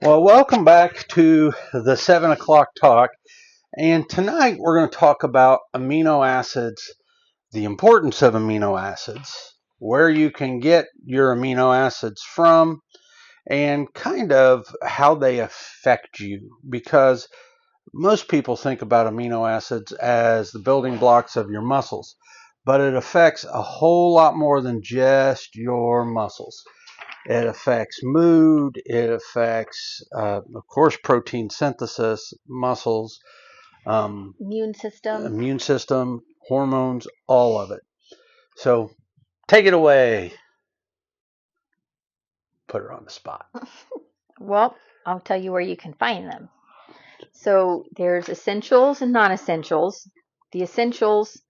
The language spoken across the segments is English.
Well, welcome back to the 7 o'clock talk. And tonight we're going to talk about amino acids, the importance of amino acids, where you can get your amino acids from, and kind of how they affect you. Because most people think about amino acids as the building blocks of your muscles, but it affects a whole lot more than just your muscles. It affects mood. It affects, of course, protein synthesis, muscles, um, Immune system. immune system, hormones, all of it. So take it away. Put her on the spot. Well, I'll tell you where you can find them. So there's essentials and non-essentials. The essentials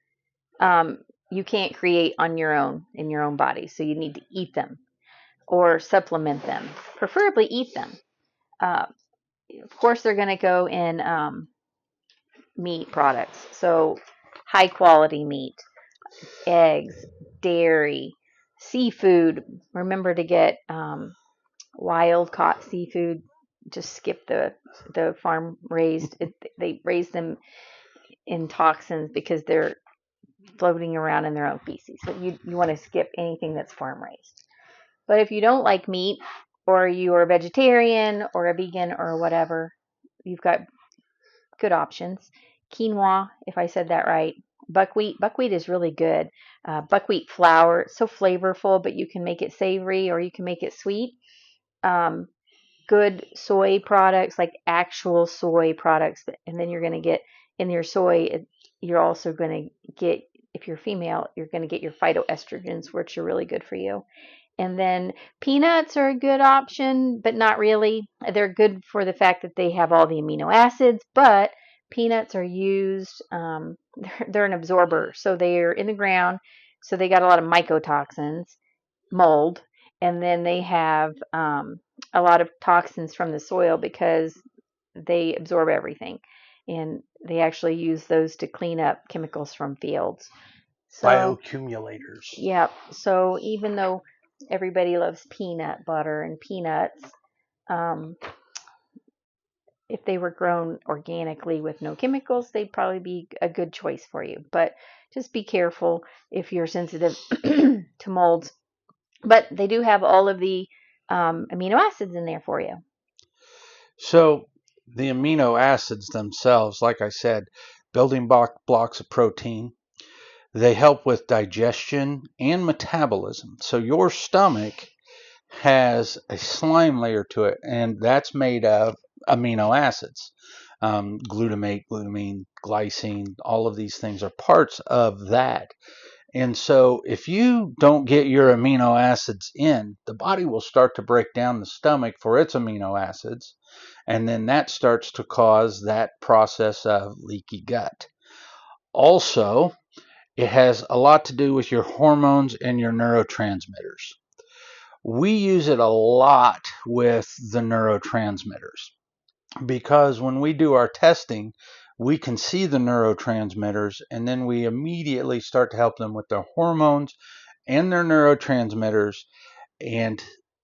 um, you can't create on your own in your own body, so you need to eat them or supplement them. Preferably eat them. Uh, of course, they're going to go in meat products. So high quality meat, eggs, dairy, seafood. Remember to get wild caught seafood. Just skip the farm raised. They raise them in toxins because they're floating around in their own feces. So you want to skip anything that's farm raised. But if you don't like meat, or you are a vegetarian or a vegan or whatever, you've got good options. Quinoa, if I said that right. Buckwheat is really good. Buckwheat flour, it's so flavorful, but you can make it savory or you can make it sweet. Um, Good soy products, like actual soy products, and then you're going to get in your soy. You're also going to get, if you're female, you're going to get your phytoestrogens, which are really good for you. And then peanuts are a good option, but not really. They're good for the fact that they have all the amino acids, but peanuts are used, they're an absorber. So they're in the ground, so they got a lot of mycotoxins, mold, and then they have a lot of toxins from the soil because they absorb everything. And they actually use those to clean up chemicals from fields. So, Bioaccumulators. yeah, so even though everybody loves peanut butter and peanuts, um, if they were grown organically with no chemicals, they'd probably be a good choice for you. But just be careful if you're sensitive to molds. But they do have all of the amino acids in there for you. So the amino acids themselves, like I said, building blocks of protein. They help with digestion and metabolism. So your stomach has a slime layer to it, and that's made of amino acids. Glutamate, glutamine, glycine, all of these things are parts of that. And so, if you don't get your amino acids in, the body will start to break down the stomach for its amino acids, and then that starts to cause that process of leaky gut. Also, it has a lot to do with your hormones and your neurotransmitters. We use it a lot with the neurotransmitters because when we do our testing, we can see the neurotransmitters and then we immediately start to help them with their hormones and their neurotransmitters. And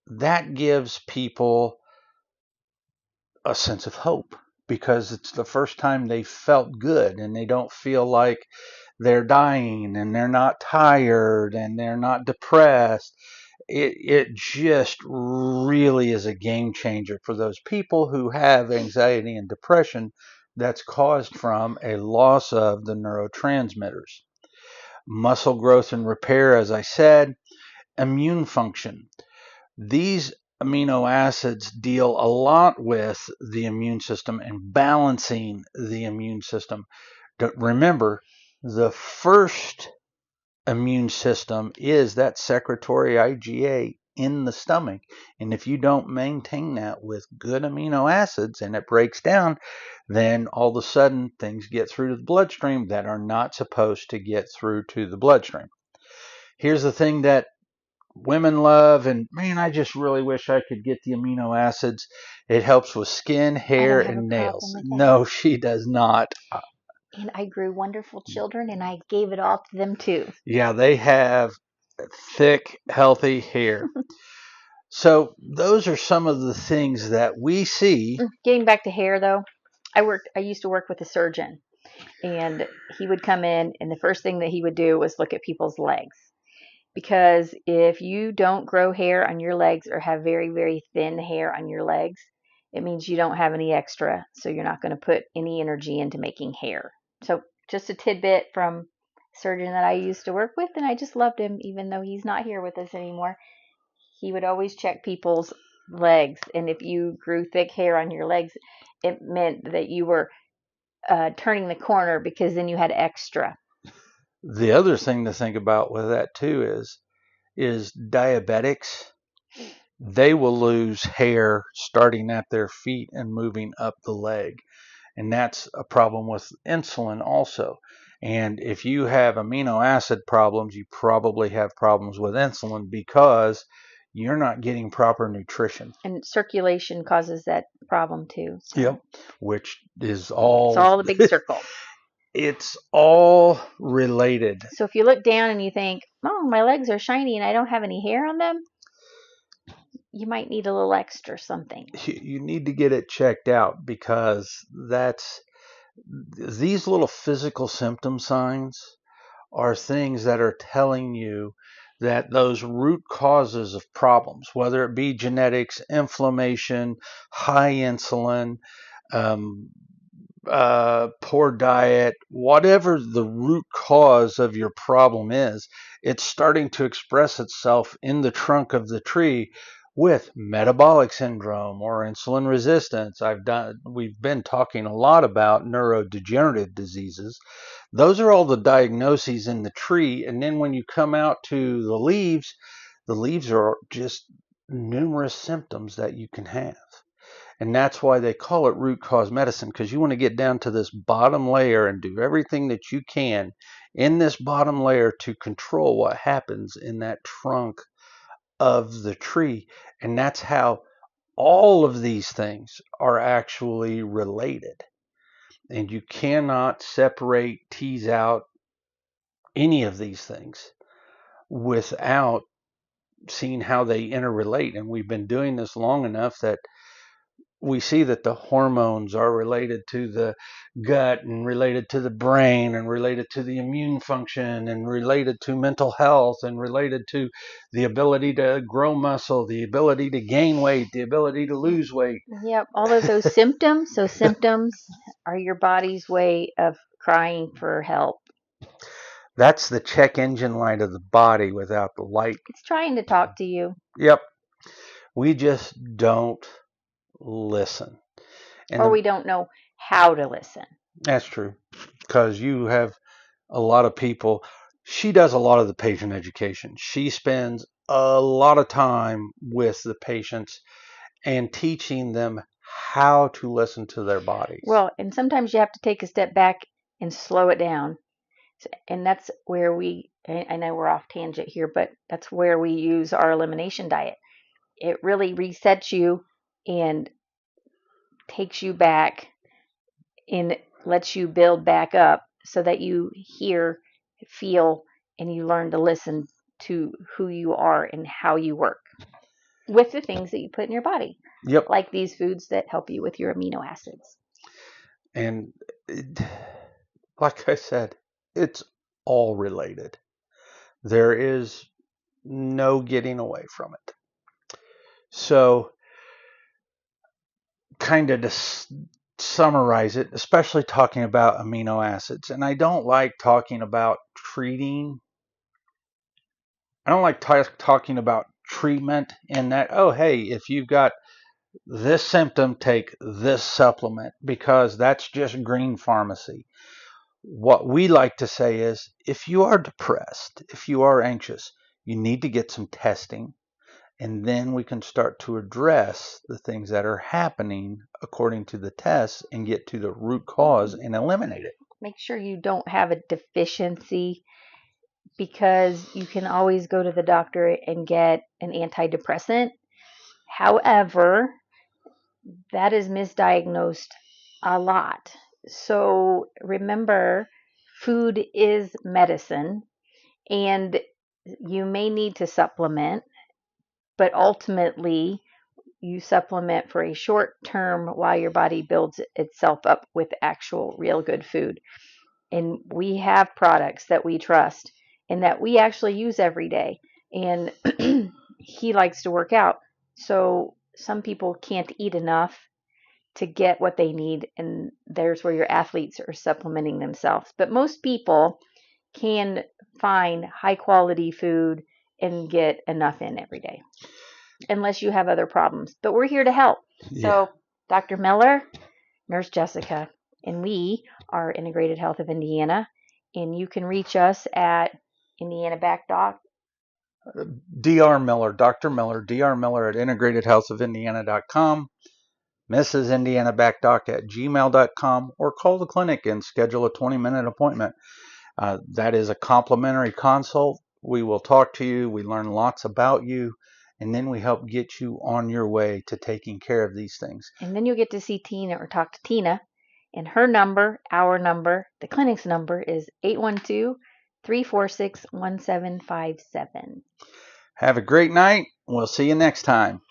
that gives people a sense of hope because it's the first time they felt good and they don't feel like they're dying and they're not tired and they're not depressed. It just really is a game changer for those people who have anxiety and depression that's caused from a loss of the neurotransmitters. Muscle growth and repair, as I said, immune function. These amino acids deal a lot with the immune system and balancing the immune system. Remember, the first immune system is that secretory IgA in the stomach. And if you don't maintain that with good amino acids and it breaks down, then all of a sudden things get through to the bloodstream that are not supposed to get through to the bloodstream. Here's the thing that women love, and man, I just really wish I could get the amino acids. It helps with skin, I hair, don't have a and problem nails. with that. No, she does not. And I grew wonderful children and I gave it all to them too. Yeah, they have thick, healthy hair. So those are some of the things that we see. Getting back to hair, though, I used to work with a surgeon, and he would come in, and the first thing that he would do was look at people's legs. Because if you don't grow hair on your legs or have very, very thin hair on your legs, it means you don't have any extra. So you're not going to put any energy into making hair. So just a tidbit from a surgeon that I used to work with, and I just loved him, even though he's not here with us anymore. He would always check people's legs, and if you grew thick hair on your legs, it meant that you were turning the corner because then you had extra. The other thing to think about with that too is diabetics. They will lose hair starting at their feet and moving up the leg. And that's a problem with insulin also. And if you have amino acid problems, you probably have problems with insulin because you're not getting proper nutrition. And circulation causes that problem too. So. Yep. Which is It's all all a big circle. it's all related. So if you look down and you think, oh, my legs are shiny and I don't have any hair on them, you might need a little extra something. You need to get it checked out because that's these little physical symptom signs are things that are telling you that those root causes of problems, whether it be genetics, inflammation, high insulin, um, poor diet, whatever the root cause of your problem is, it's starting to express itself in the trunk of the tree with metabolic syndrome or insulin resistance. We've been talking a lot about neurodegenerative diseases. Those are all the diagnoses in the tree. And then when you come out to the leaves are just numerous symptoms that you can have. And that's why they call it root cause medicine, because you want to get down to this bottom layer and do everything that you can in this bottom layer to control what happens in that trunk of the tree. And that's how all of these things are actually related. And you cannot separate, tease out any of these things without seeing how they interrelate. And we've been doing this long enough that we see that the hormones are related to the gut and related to the brain and related to the immune function and related to mental health and related to the ability to grow muscle, the ability to gain weight, the ability to lose weight. Yep, all of those symptoms. So symptoms are your body's way of crying for help. That's the check engine light of the body without the light. It's trying to talk to you. Yep. We just don't listen. And Or we don't know how to listen. that's true. Because you have a lot of people. She does a lot of the patient education. She spends a lot of time with the patients and teaching them how to listen to their bodies. Well, and sometimes you have to take a step back and slow it down. And that's where I know we're off tangent here, but that's where we use our elimination diet. It really resets you and takes you back and lets you build back up so that you hear, feel, and you learn to listen to who you are and how you work with the things that you put in your body. Yep. Like these foods that help you with your amino acids. And like I said, it's all related. There is no getting away from it. So, kind of to summarize it, especially talking about amino acids, and I don't like talking about treating. I don't like talking about treatment in that, oh, hey, if you've got this symptom, take this supplement, because that's just green pharmacy. What we like to say is if you are depressed, if you are anxious, you need to get some testing, and then we can start to address the things that are happening according to the tests and get to the root cause and eliminate it. Make sure you don't have a deficiency because you can always go to the doctor and get an antidepressant. However, that is misdiagnosed a lot. So remember, food is medicine, and you may need to supplement, but ultimately you supplement for a short term while your body builds itself up with actual real good food. And we have products that we trust and that we actually use every day. And he likes to work out. So some people can't eat enough to get what they need. And there's where your athletes are supplementing themselves. But most people can find high quality food and get enough in every day, unless you have other problems. But we're here to help. Yeah. So, Dr. Miller, Nurse Jessica, and we are Integrated Health of Indiana. And you can reach us at Indiana Back Doc. Dr. Miller, Dr. Miller, Dr. Miller at integratedhealthofindiana.com, Mrs. Indiana Back Doc at gmail.com, or call the clinic and schedule a 20-minute appointment. That is a complimentary consult. We will talk to you. We learn lots about you, and then we help get you on your way to taking care of these things. And then you'll get to see Tina or talk to Tina. And her number, our number, the clinic's number is 812-346-1757. Have a great night. We'll see you next time.